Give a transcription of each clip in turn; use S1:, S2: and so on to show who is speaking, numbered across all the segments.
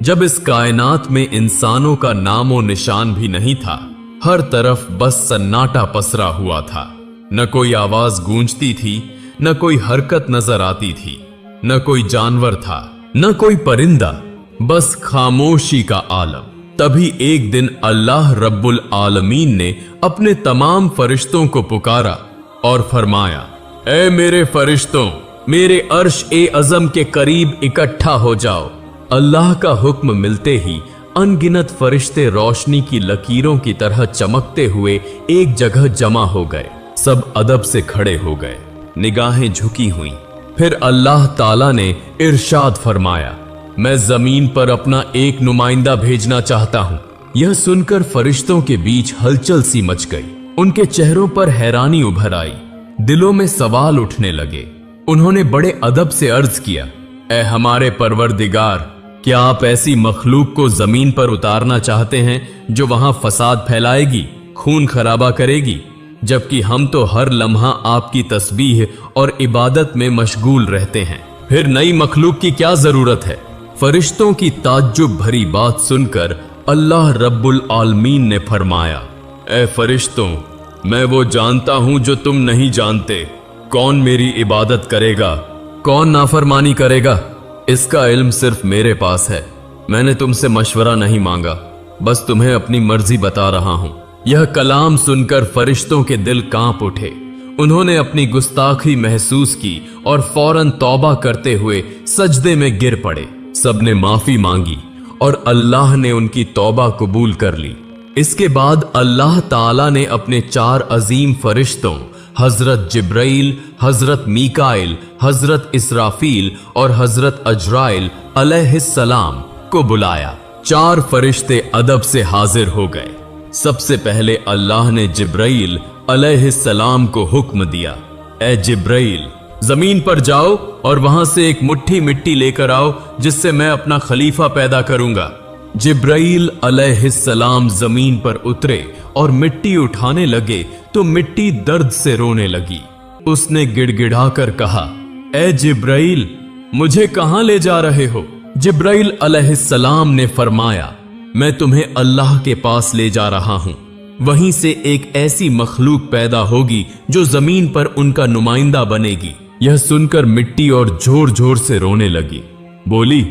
S1: जब इस कायनात में इंसानों का नामो निशान भी नहीं था, हर तरफ बस सन्नाटा पसरा हुआ था। न कोई आवाज गूंजती थी, न कोई हरकत नजर आती थी, न कोई जानवर था, न कोई परिंदा, बस खामोशी का आलम। तभी एक दिन अल्लाह रब्बुल आलमीन ने अपने तमाम फरिश्तों को पुकारा और फरमाया, ऐ मेरे फरिश्तों, मेरे अर्श ए अज़म के करीब इकट्ठा हो जाओ। अल्लाह का हुक्म मिलते ही अनगिनत फरिश्ते रोशनी की लकीरों की तरह चमकते हुए एक जगह जमा हो गए। सब अदब से खड़े हो गए, निगाहें झुकी हुई। फिर अल्लाह ताला ने इरशाद फरमाया, मैं जमीन पर अपना एक नुमाइंदा भेजना चाहता हूं। यह सुनकर फरिश्तों के बीच हलचल सी मच गई। उनके चेहरों पर हैरानी उभर आई, दिलों में सवाल उठने लगे। उन्होंने बड़े अदब से अर्ज किया, ऐ हमारे परवरदिगार, क्या आप ऐसी मखलूक को जमीन पर उतारना चाहते हैं जो वहां फसाद फैलाएगी, खून खराबा करेगी, जबकि हम तो हर लम्हा आपकी तस्बीह और इबादत में मशगूल रहते हैं। फिर नई मखलूक की क्या जरूरत है? फरिश्तों की ताज्जुब भरी बात सुनकर अल्लाह रब्बुल आलमीन ने फरमाया, ऐ फरिश्तों, मैं वो जानता हूं जो तुम नहीं जानते। कौन मेरी इबादत करेगा, कौन नाफरमानी करेगा, इसका इल्म सिर्फ मेरे पास है। मैंने तुमसे मशवरा नहीं मांगा, बस तुम्हें अपनी मर्जी बता रहा हूं। यह कलाम सुनकर फरिश्तों के दिल कांप उठे। उन्होंने अपनी गुस्ताखी महसूस की और फौरन तौबा करते हुए सजदे में गिर पड़े। सबने माफी मांगी और अल्लाह ने उनकी तौबा कबूल कर ली। इसके बाद अल्लाह ताला ने अपने 4 अजीम फरिश्तों हजरत जिब्राइल, हजरत मीकाइल, हजरत इसराफील और हजरत अजराइल अलैहिस्सलाम को बुलाया। 4 फरिश्ते अदब से हाजिर हो गए। सबसे पहले अल्लाह ने जिब्राइल अलैहिस्सलाम को हुक्म दिया, ऐ जिब्राइल, जमीन पर जाओ और वहां से एक मुट्ठी मिट्टी लेकर आओ जिससे मैं अपना खलीफा पैदा करूंगा। जिब्राइल अलैहिस्सलाम जमीन पर उतरे और मिट्टी उठाने लगे तो मिट्टी दर्द से रोने लगी। उसने गिड़गिड़ाकर कहा, ऐ जिब्राइल, मुझे कहां ले जा रहे हो? जिब्राइल अलैहिस्सलाम ने फरमाया, मैं तुम्हें अल्लाह के पास ले जा रहा हूं। वहीं से एक ऐसी मखलूक पैदा होगी जो जमीन पर उनका नुमाइंदा बनेगी। यह सुनकर मिट्टी और जोर जोर से रोने लगी। बोली,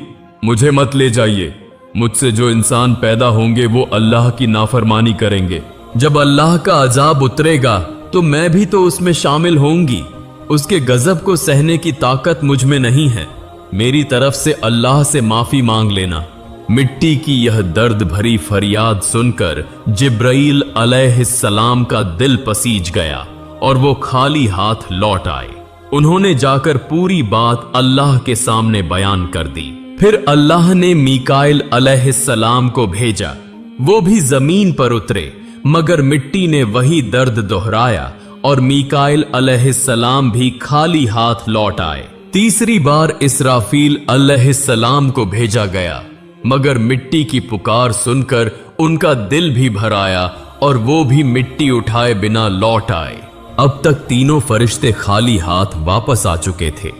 S1: मुझे मत ले जाइए। मुझसे जो इंसान पैदा होंगे वो अल्लाह की नाफरमानी करेंगे। जब अल्लाह का अजाब उतरेगा तो मैं भी तो उसमें शामिल होंगी। उसके गजब को सहने की ताकत मुझ में नहीं है। मेरी तरफ से अल्लाह से माफी मांग लेना। मिट्टी की यह दर्द भरी फरियाद सुनकर जिब्राइल अलैहिस्सलाम का दिल पसीज गया और वो खाली हाथ लौट आए। उन्होंने जाकर पूरी बात अल्लाह के सामने बयान कर दी। फिर अल्लाह ने मीकाइल अलैहिस्सलाम को भेजा। वो भी जमीन पर उतरे, मगर मिट्टी ने वही दर्द दोहराया और मीकाइल अलैहिस्सलाम भी खाली हाथ लौट आए। तीसरी बार इसराफील अलैहिस्सलाम को भेजा गया, मगर मिट्टी की पुकार सुनकर उनका दिल भी भर आया और वो भी मिट्टी उठाए बिना लौट आए। अब तक तीनों फरिश्ते खाली हाथ वापस आ चुके थे।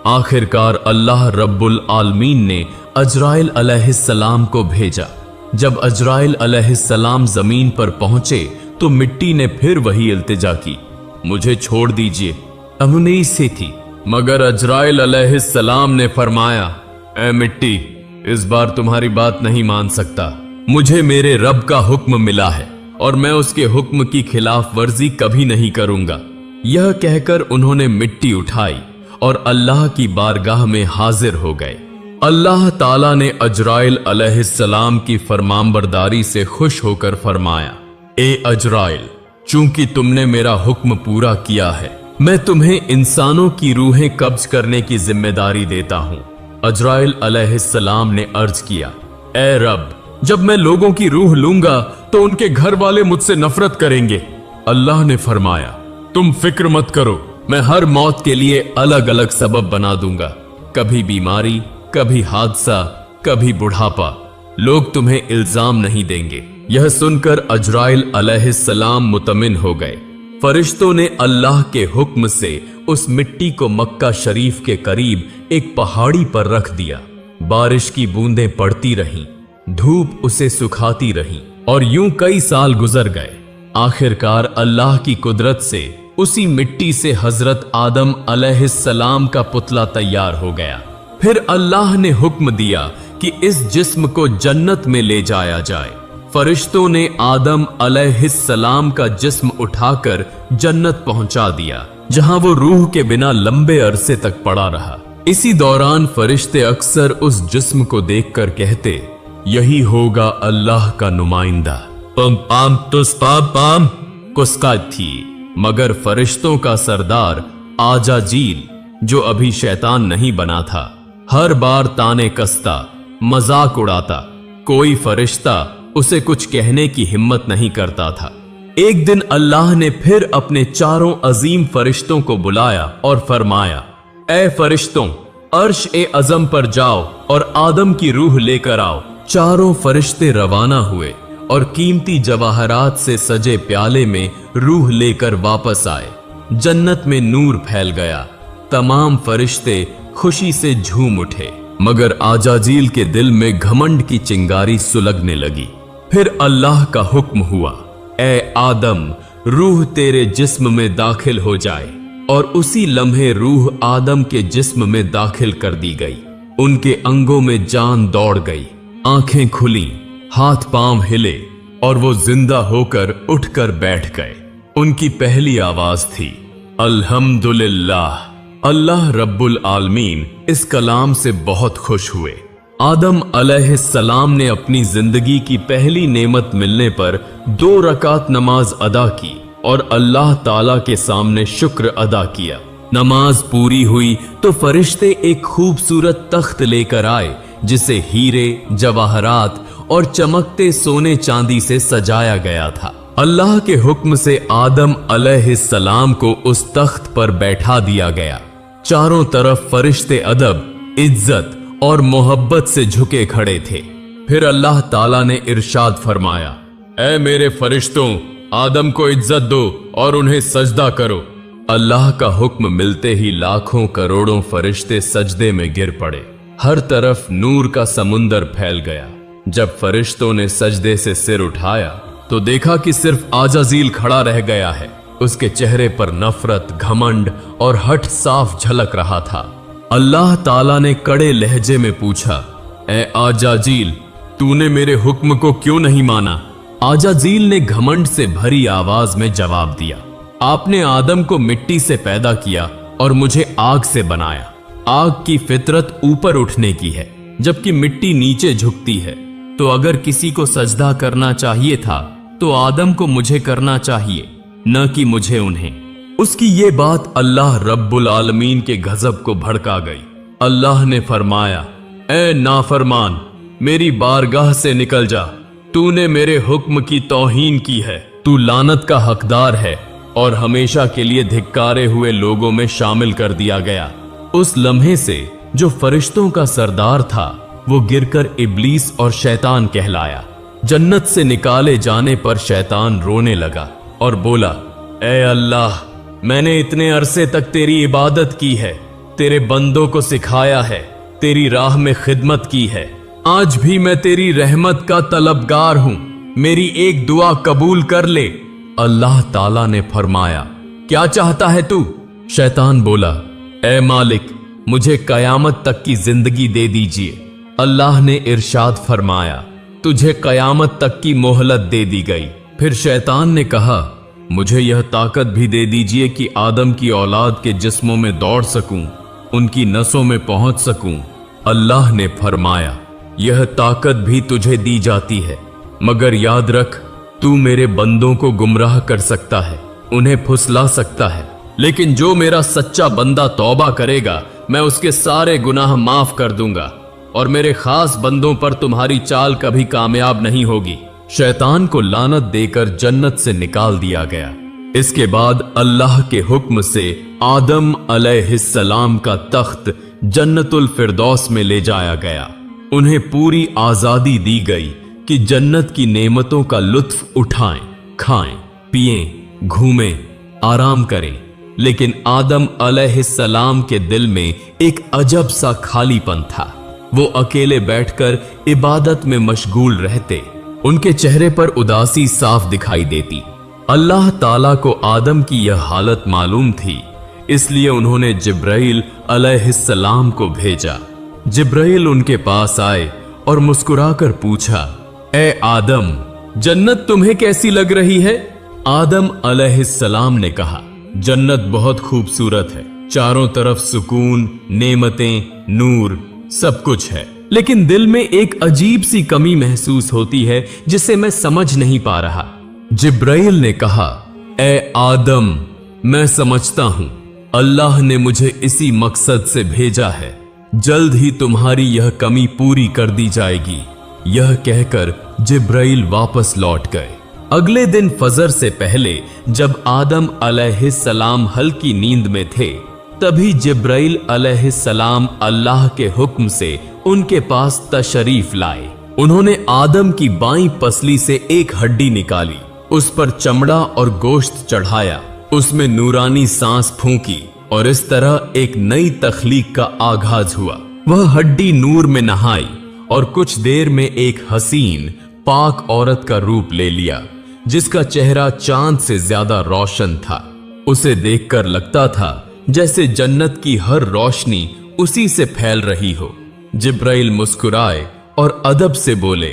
S1: आखिरकार अल्लाह रब्बुल आलमीन ने अजराइल अलैहिस्सलाम को भेजा। जब अजराइल अलैहिस्सलाम जमीन पर पहुंचे तो मिट्टी ने फिर वही इल्तिजा की, मुझे छोड़ दीजिए, अमुनीस से थी। मगर अजराइल अलैहिस्सलाम ने फरमाया, ऐ मिट्टी, इस बार तुम्हारी बात नहीं मान सकता। मुझे मेरे रब का हुक्म मिला है और मैं उसके हुक्म की खिलाफ वर्जी कभी नहीं करूंगा। यह कहकर उन्होंने मिट्टी उठाई और अल्लाह की बारगाह में हाजिर हो गए। अल्लाह ताला ने अजराइल अलैहिस्सलाम की फरमानबरदारी से खुश होकर फरमाया, ए अजराइल, चूंकि तुमने मेरा हुक्म पूरा किया है, मैं तुम्हें इंसानों की रूहें कब्ज करने की जिम्मेदारी देता हूं। अजराइल अलैहिस्सलाम ने अर्ज किया, ए रब, जब मैं लोगों की रूह लूंगा तो उनके घर वाले मुझसे नफरत करेंगे। अल्लाह ने फरमाया, तुम फिक्र मत करो, मैं हर मौत के लिए अलग अलग सबब बना दूंगा। कभी बीमारी, कभी हादसा, कभी बुढ़ापा। लोग तुम्हें इल्जाम नहीं देंगे। यह सुनकर अजराइल अलैहिस्सलाम मुतमिन हो गए। फरिश्तों ने अल्लाह के हुक्म से उस मिट्टी को मक्का शरीफ के करीब एक पहाड़ी पर रख दिया। बारिश की बूंदें पड़ती रहीं, धूप उसे सुखाती रही और यूं कई साल गुजर गए। आखिरकार अल्लाह की कुदरत से उसी मिट्टी से हजरत आदम अलैहिस्सलाम का पुतला तैयार हो गया। फिर अल्लाह ने हुक्म दिया कि इस जिस्म को जन्नत में ले जाया जाए। फरिश्तों ने आदम अलैहिस्सलाम का जिस्म उठाकर जन्नत पहुंचा दिया, जहां वो रूह के बिना लंबे अरसे तक पड़ा रहा। इसी दौरान फरिश्ते अक्सर उस जिस्म को देखकर कहते, यही होगा अल्लाह का नुमाइंदा। पम पाम तुस पाम पाम कुस्का थी, मगर फरिश्तों का सरदार आजाजील, जो अभी शैतान नहीं बना था, हर बार ताने कसता, मजाक उड़ाता। कोई फरिश्ता उसे कुछ कहने की हिम्मत नहीं करता था। एक दिन अल्लाह ने फिर अपने चारों अजीम फरिश्तों को बुलाया और फरमाया, ए फरिश्तों, अर्श ए अजम पर जाओ और आदम की रूह लेकर आओ। चारों फरिश्ते रवाना हुए और कीमती जवाहरात से सजे प्याले में रूह लेकर वापस आए। जन्नत में नूर फैल गया। तमाम फरिश्ते खुशी से झूम उठे, मगर आजाजील के दिल में घमंड की चिंगारी सुलगने लगी। फिर अल्लाह का हुक्म हुआ, ए आदम, रूह तेरे जिस्म में दाखिल हो जाए। और उसी लम्हे रूह आदम के जिस्म में दाखिल कर दी गई। उनके अंगों में जान दौड़ गई, आंखें खुली, हाथ पांव हिले और वो जिंदा होकर उठकर बैठ गए। उनकी पहली आवाज थी, अल्हम्दुलिल्लाह। अल्लाह रब्बुल आलमीन इस कलाम से बहुत खुश हुए। आदम अलैहिस्सलाम ने अपनी जिंदगी की पहली नेमत मिलने पर 2 रकात नमाज अदा की और अल्लाह ताला के सामने शुक्र अदा किया। नमाज पूरी हुई तो फरिश्ते एक खूबसूरत तख्त लेकर आए, जिसे हीरे, जवाहरात और चमकते सोने चांदी से सजाया गया था। अल्लाह के हुक्म से आदम अलैहिस्सलाम को उस तख्त पर बैठा दिया गया। चारों तरफ फरिश्ते अदब, इज्जत और मोहब्बत से झुके खड़े थे। फिर अल्लाह ताला ने इरशाद फरमाया, ऐ मेरे फरिश्तों, आदम को इज्जत दो और उन्हें सजदा करो। अल्लाह का हुक्म मिलते ही लाखों करोड़ों फरिश्ते सजदे में गिर पड़े। हर तरफ नूर का समुंदर फैल गया। जब फरिश्तों ने सजदे से सिर उठाया तो देखा कि सिर्फ आजाजील खड़ा रह गया है। उसके चेहरे पर नफरत, घमंड और हठ साफ झलक रहा था। अल्लाह ताला ने कड़े लहजे में पूछा, ए आजाजील, तूने मेरे हुक्म को क्यों नहीं माना? आजाजील ने घमंड से भरी आवाज में जवाब दिया, आपने आदम को मिट्टी से पैदा किया और मुझे आग से बनाया। आग की फितरत ऊपर उठने की है, जबकि मिट्टी नीचे झुकती है। तो अगर किसी को सजदा करना चाहिए था तो आदम को मुझे करना चाहिए, न कि मुझे उन्हें। उसकी ये बात अल्लाह रब्बुल आलमीन के गजब को भड़का गई। अल्लाह ने फरमाया, ए नाफरमान, मेरी बारगाह से निकल जा। तूने मेरे हुक्म की तौहीन की है। तू लानत का हकदार है और हमेशा के लिए धिक्कारे हुए लोगों में शामिल कर दिया गया। उस लम्हे से जो फरिश्तों का सरदार था, वो गिरकर इब्लीस और शैतान कहलाया। जन्नत से निकाले जाने पर शैतान रोने लगा और बोला, ए अल्लाह, मैंने इतने अरसे तक तेरी इबादत की है, तेरे बंदों को सिखाया है, तेरी राह में खिदमत की है। आज भी मैं तेरी रहमत का तलबगार हूं, मेरी एक दुआ कबूल कर ले। अल्लाह ताला ने फरमाया, क्या चाहता है तू? शैतान बोला, ए मालिक, मुझे कयामत तक की जिंदगी दे दीजिए। अल्लाह ने इरशाद फरमाया, तुझे कयामत तक की मोहलत दे दी गई। फिर शैतान ने कहा, मुझे यह ताकत भी दे दीजिए कि आदम की औलाद के जिस्मों में दौड़ सकूं, उनकी नसों में पहुंच सकूं। अल्लाह ने फरमाया, यह ताकत भी तुझे दी जाती है, मगर याद रख, तू मेरे बंदों को गुमराह कर सकता है, उन्हें फुसला सकता है, लेकिन जो मेरा सच्चा बंदा तौबा करेगा, मैं उसके सारे गुनाह माफ कर दूंगा और मेरे खास बंदों पर तुम्हारी चाल कभी कामयाब नहीं होगी। शैतान को लानत देकर जन्नत से निकाल दिया गया। इसके बाद अल्लाह के हुक्म से आदम अलैहिस्सलाम का तख्त जन्नतुल फिरदौस में ले जाया गया। उन्हें पूरी आजादी दी गई कि जन्नत की नेमतों का लुत्फ उठाएं, खाएं, पिएं, घूमें, आराम करें। लेकिन आदम अलैहिस्सलाम के दिल में एक अजब सा खालीपन था। वो अकेले बैठकर इबादत में मशगूल रहते। उनके चेहरे पर उदासी साफ दिखाई देती। अल्लाह ताला को आदम की यह हालत मालूम थी, इसलिए उन्होंने जिब्राइल अलैहिस्सलाम को भेजा। जिब्राइल उनके पास आए और मुस्कुराकर पूछा, ए आदम, जन्नत तुम्हें कैसी लग रही है? आदम अलैहिस्सलाम ने कहा, जन्नत बहुत खूबसूरत है, चारों तरफ सुकून, नेमतें, नूर, सब कुछ है, लेकिन दिल में एक अजीब सी कमी महसूस होती है जिसे मैं समझ नहीं पा रहा। जिब्राइल ने कहा, ए आदम, मैं समझता हूं, अल्लाह ने मुझे इसी मकसद से भेजा है, जल्द ही तुम्हारी यह कमी पूरी कर दी जाएगी। यह कहकर जिब्राइल वापस लौट गए। अगले दिन फजर से पहले जब आदम अलैहिस्सलाम हल्की नींद में थे, तभी जिब्राइल अलैहिस्सलाम अल्लाह के हुक्म से उनके पास तशरीफ लाए। उन्होंने आदम की बाईं पसली से एक हड्डी निकाली, उस पर चमड़ा और गोश्त चढ़ाया, उसमें नूरानी सांस फूंकी और इस तरह एक नई तख्लीक का आगाज हुआ। वह हड्डी नूर में नहाई और कुछ देर में एक हसीन पाक औरत का रूप ले लिया, जिसका चेहरा चांद से ज्यादा रोशन था। उसे देखकर लगता था जैसे जन्नत की हर रोशनी उसी से फैल रही हो। जिब्राइल मुस्कुराए और अदब से बोले,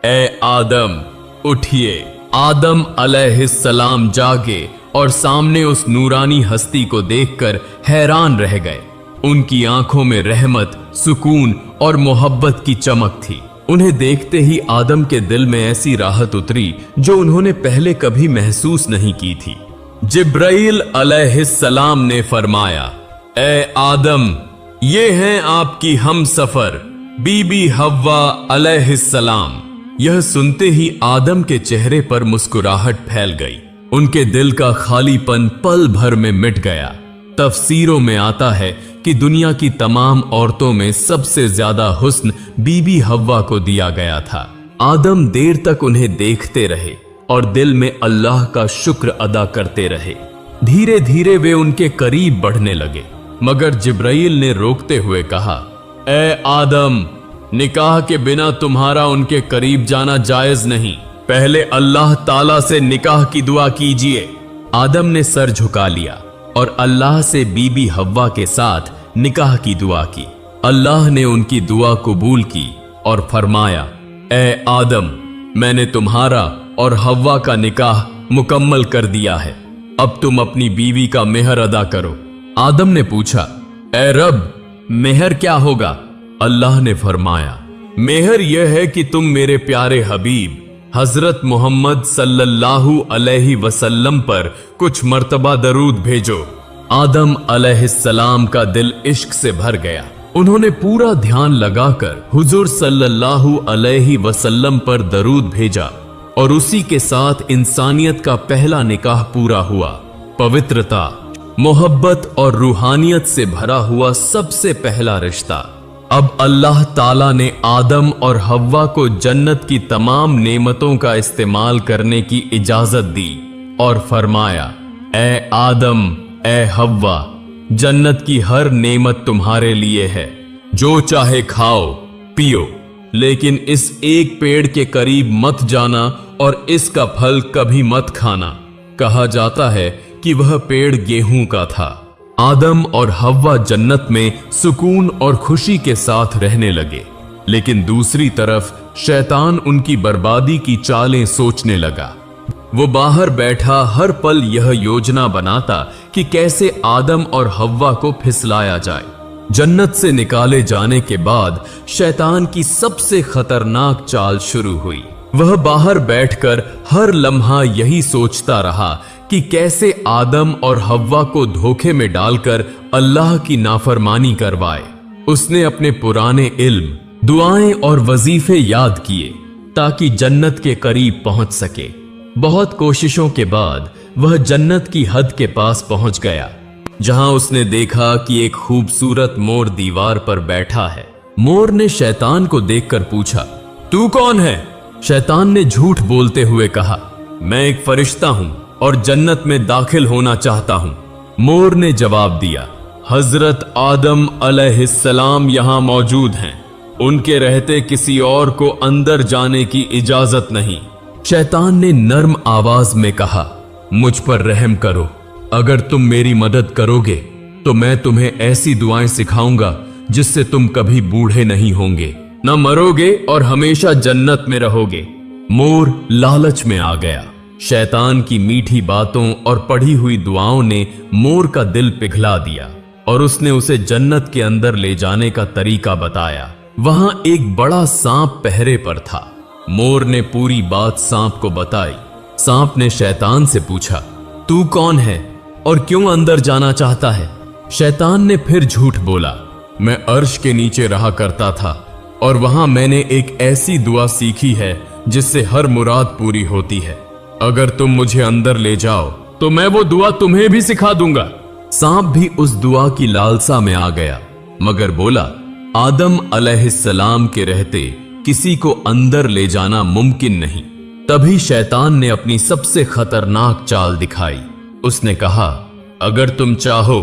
S1: ए आदम, उठिए। आदम अलैहिस्सलाम जागे और सामने उस नूरानी हस्ती को देखकर हैरान रह गए। उनकी आंखों में रहमत, सुकून और मोहब्बत की चमक थी। उन्हें देखते ही आदम के दिल में ऐसी राहत उतरी जो उन्होंने पहले कभी महसूस नहीं की थी। जिब्राइल अलैहिस्सलाम ने फरमाया, ए आदम, ये हैं आपकी हम सफर बीबी हव्वा अलैहिस्सलाम। यह सुनते ही आदम के चेहरे पर मुस्कुराहट फैल गई। उनके दिल का खालीपन पल भर में मिट गया। तफसीरों में आता है कि दुनिया की तमाम औरतों में सबसे ज्यादा हुस्न बीबी हव्वा को दिया गया था। आदम देर तक उन्हें देखते रहे और दिल में अल्लाह का शुक्र अदा करते रहे। धीरे धीरे वे उनके करीब बढ़ने लगे, मगर जिब्राइल ने रोकते हुए कहा, ए आदम, निकाह के बिना तुम्हारा उनके करीब जाना जायज नहीं। पहले अल्लाह ताला से निकाह की दुआ कीजिए। आदम ने सर झुका लिया और अल्लाह से बीबी हव्वा के साथ निकाह की दुआ की। अल्लाह ने उनकी दुआ कबूल की और फरमाया, ए आदम, मैंने तुम्हारा और हव्वा का निकाह मुकम्मल कर दिया है। अब तुम अपनी बीवी का मेहर अदा करो। आदम ने पूछा, ए रब, मेहर क्या होगा? अल्लाह ने फरमाया, मेहर यह है कि तुम मेरे प्यारे हबीब हजरत मोहम्मद सल्लल्लाहु अलैहि वसल्लम पर कुछ मर्तबा दरूद भेजो। आदम अलैहिस्सलाम का दिल इश्क से भर गया। उन्होंने पूरा ध्यान लगाकर हुजूर सल्लल्लाहु अलैहि वसल्लम पर दरूद भेजा और उसी के साथ इंसानियत का पहला निकाह पूरा हुआ। पवित्रता, मोहब्बत और रूहानियत से भरा हुआ सबसे पहला रिश्ता। अब अल्लाह ताला ने आदम और हव्वा को जन्नत की तमाम नेमतों का इस्तेमाल करने की इजाजत दी और फरमाया, ए आदम, ए हव्वा, जन्नत की हर नेमत तुम्हारे लिए है, जो चाहे खाओ पियो, लेकिन इस एक पेड़ के करीब मत जाना और इसका फल कभी मत खाना। कहा जाता है कि वह पेड़ गेहूं का था। आदम और हव्वा जन्नत में सुकून और खुशी के साथ रहने लगे, लेकिन दूसरी तरफ शैतान उनकी बर्बादी की चालें सोचने लगा। वो बाहर बैठा हर पल यह योजना बनाता कि कैसे आदम और हव्वा को फिसलाया जाए। जन्नत से निकाले जाने के बाद शैतान की सबसे खतरनाक चाल शुरू हुई। वह बाहर बैठकर हर लम्हा यही सोचता रहा कि कैसे आदम और हव्वा को धोखे में डालकर अल्लाह की नाफरमानी करवाए। उसने अपने पुराने इल्म, दुआएं और वजीफे याद किए ताकि जन्नत के करीब पहुंच सके। बहुत कोशिशों के बाद वह जन्नत की हद के पास पहुंच गया, जहां उसने देखा कि एक खूबसूरत मोर दीवार पर बैठा है। मोर ने शैतान को देखकर पूछा, तू कौन है? शैतान ने झूठ बोलते हुए कहा, मैं एक फरिश्ता हूं और जन्नत में दाखिल होना चाहता हूं। मोर ने जवाब दिया, हजरत आदम अलैहिस्सलाम यहां मौजूद हैं। उनके रहते किसी और को अंदर जाने की इजाजत नहीं। शैतान ने नर्म आवाज में कहा, मुझ पर रहम करो, अगर तुम मेरी मदद करोगे तो मैं तुम्हें ऐसी दुआएं सिखाऊंगा जिससे तुम कभी बूढ़े नहीं होंगे, न मरोगे और हमेशा जन्नत में रहोगे। मोर लालच में आ गया। शैतान की मीठी बातों और पढ़ी हुई दुआओं ने मोर का दिल पिघला दिया और उसने उसे जन्नत के अंदर ले जाने का तरीका बताया। वहां एक बड़ा सांप पहरे पर था। मोर ने पूरी बात सांप को बताई। सांप ने शैतान से पूछा, तू कौन है और क्यों अंदर जाना चाहता है? शैतान ने फिर झूठ बोला, मैं अर्श के नीचे रहा करता था और वहां मैंने एक ऐसी दुआ सीखी है जिससे हर मुराद पूरी होती है। अगर तुम मुझे अंदर ले जाओ तो मैं वो दुआ तुम्हें भी सिखा दूंगा। सांप भी उस दुआ की लालसा में आ गया, मगर बोला, आदम अलैहिस्सलाम के रहते किसी को अंदर ले जाना मुमकिन नहीं। तभी शैतान ने अपनी सबसे खतरनाक चाल दिखाई। उसने कहा, अगर तुम चाहो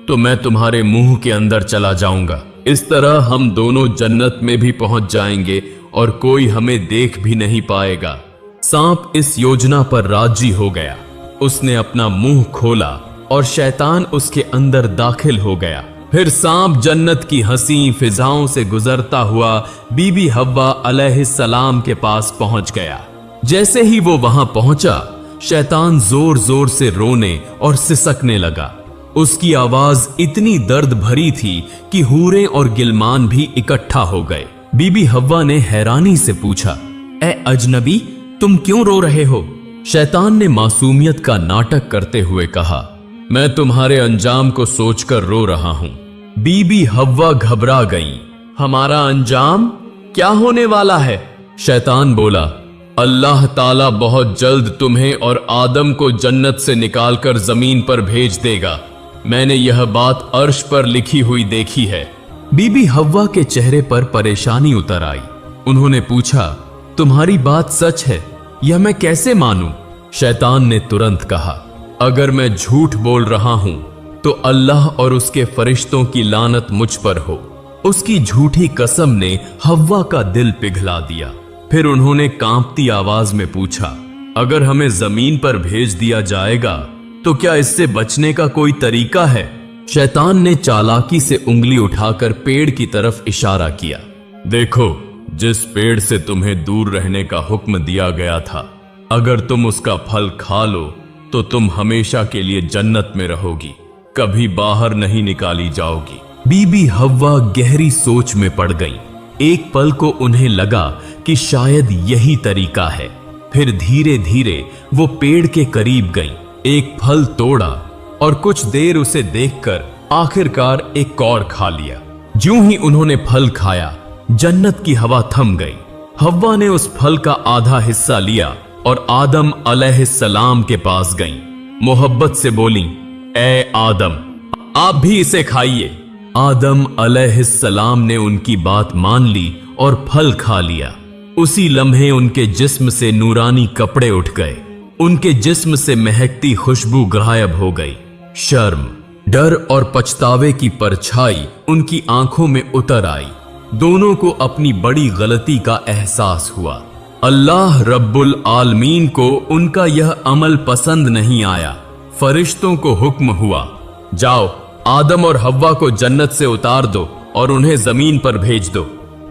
S1: तो मैं तुम्हारे मुंह के अंदर चला जाऊंगा। इस तरह हम दोनों जन्नत में भी पहुंच जाएंगे और कोई हमें देख भी नहीं पाएगा। सांप इस योजना पर राजी हो गया। उसने अपना मुंह खोला और शैतान उसके अंदर दाखिल हो गया। फिर सांप जन्नत की हंसी फिजाओं से गुजरता हुआ बीबी हव्वा अलैहिस्सलाम के पास पहुंच गया। जैसे ही वो वहां पहुंचा, शैतान जोर जोर से रोने और सिसकने लगा। उसकी आवाज इतनी दर्द भरी थी कि हूरें और गिलमान भी इकट्ठा हो गए। बीबी हव्वा ने हैरानी से पूछा, ए अजनबी, तुम क्यों रो रहे हो? शैतान ने मासूमियत का नाटक करते हुए कहा, मैं तुम्हारे अंजाम को सोचकर रो रहा हूं। बीबी हव्वा घबरा गईं। हमारा अंजाम क्या होने वाला है? शैतान बोला, अल्लाह ताला बहुत जल्द तुम्हें और आदम को जन्नत से निकालकर जमीन पर भेज देगा। मैंने यह बात अर्श पर लिखी हुई देखी है। बीबी हव्वा के चेहरे पर परेशानी उतर आई। उन्होंने पूछा, तुम्हारी बात सच है? यह मैं कैसे मानूं? शैतान ने तुरंत कहा, अगर मैं झूठ बोल रहा हूं तो अल्लाह और उसके फरिश्तों की लानत मुझ पर हो। उसकी झूठी कसम ने हव्वा का दिल पिघला दिया। फिर उन्होंने कांपती आवाज में पूछा, अगर हमें जमीन पर भेज दिया जाएगा तो क्या इससे बचने का कोई तरीका है? शैतान ने चालाकी से उंगली उठाकर पेड़ की तरफ इशारा किया। देखो, जिस पेड़ से तुम्हें दूर रहने का हुक्म दिया गया था, अगर तुम उसका फल खा लो तो तुम हमेशा के लिए जन्नत में रहोगी, कभी बाहर नहीं निकाली जाओगी। बीबी हव्वा गहरी सोच में पड़ गई। एक पल को उन्हें लगा कि शायद यही तरीका है। फिर धीरे धीरे वो पेड़ के करीब गईं, एक फल तोड़ा और कुछ देर उसे देखकर आखिरकार एक और खा लिया। ज्यों ही उन्होंने फल खाया, जन्नत की हवा थम गई। हव्वा ने उस फल का आधा हिस्सा लिया और आदम अलैहिस्सलाम के पास गईं। मोहब्बत से बोली, ए आदम, आप भी इसे खाइए। आदम अलैहिस्सलाम ने उनकी बात मान ली और फल खा लिया। उसी लम्हे उनके जिस्म से नूरानी कपड़े उठ गए। उनके जिस्म से महकती खुशबू गायब हो गई। शर्म, डर और पछतावे की परछाई उनकी आंखों में उतर आई। दोनों को अपनी बड़ी गलती का एहसास हुआ। अल्लाह रब्बुल आलमीन को उनका यह अमल पसंद नहीं आया। फरिश्तों को हुक्म हुआ, जाओ आदम और हव्वा को जन्नत से उतार दो और उन्हें जमीन पर भेज दो।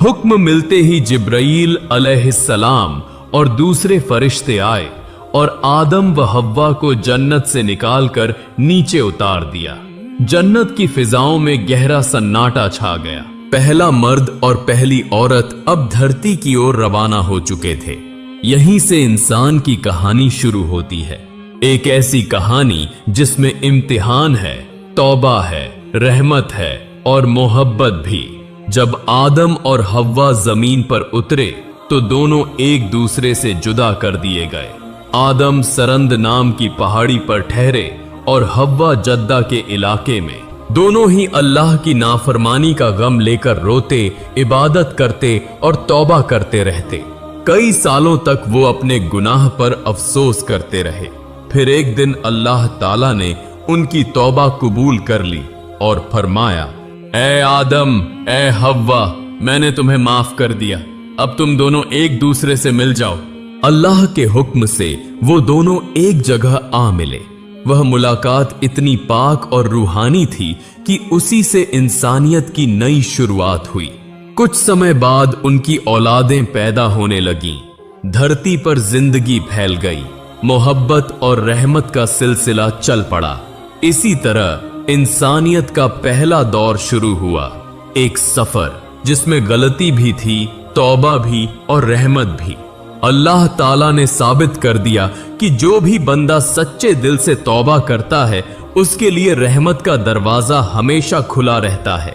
S1: हुक्म मिलते ही जिब्राईल अलैहिस्सलाम और दूसरे फरिश्ते आए और आदम व हव्वा को जन्नत से निकालकर नीचे उतार दिया। जन्नत की फिजाओं में गहरा सन्नाटा छा गया। पहला मर्द और पहली औरत अब धरती की ओर रवाना हो चुके थे। यहीं से इंसान की कहानी शुरू होती है। एक ऐसी कहानी जिसमें इम्तिहान है, तौबा है, रहमत है और मोहब्बत भी। जब आदम और हव्वा जमीन पर उतरे तो दोनों एक दूसरे से जुदा कर दिए गए। आदम सरंद नाम की पहाड़ी पर ठहरे और हव्वा जद्दा के इलाके में। दोनों ही अल्लाह की नाफरमानी का गम लेकर रोते, इबादत करते और तौबा करते रहते। कई सालों तक वो अपने गुनाह पर अफसोस करते रहे। फिर एक दिन अल्लाह ताला ने उनकी तौबा कबूल कर ली और फरमाया, ए आदम, ए हव्वा, मैंने तुम्हें माफ कर दिया, अब तुम दोनों एक दूसरे से मिल जाओ। अल्लाह के हुक्म से वो दोनों एक जगह आ मिले। वह मुलाकात इतनी पाक और रूहानी थी कि उसी से इंसानियत की नई शुरुआत हुई। कुछ समय बाद उनकी औलादें पैदा होने लगीं। धरती पर जिंदगी फैल गई। मोहब्बत और रहमत का सिलसिला चल पड़ा। इसी तरह इंसानियत का पहला दौर शुरू हुआ, एक सफर जिसमें गलती भी थी, तौबा भी और रहमत भी। अल्लाह ताला ने साबित कर दिया कि जो भी बंदा सच्चे दिल से तौबा करता है उसके लिए रहमत का दरवाजा हमेशा खुला रहता है।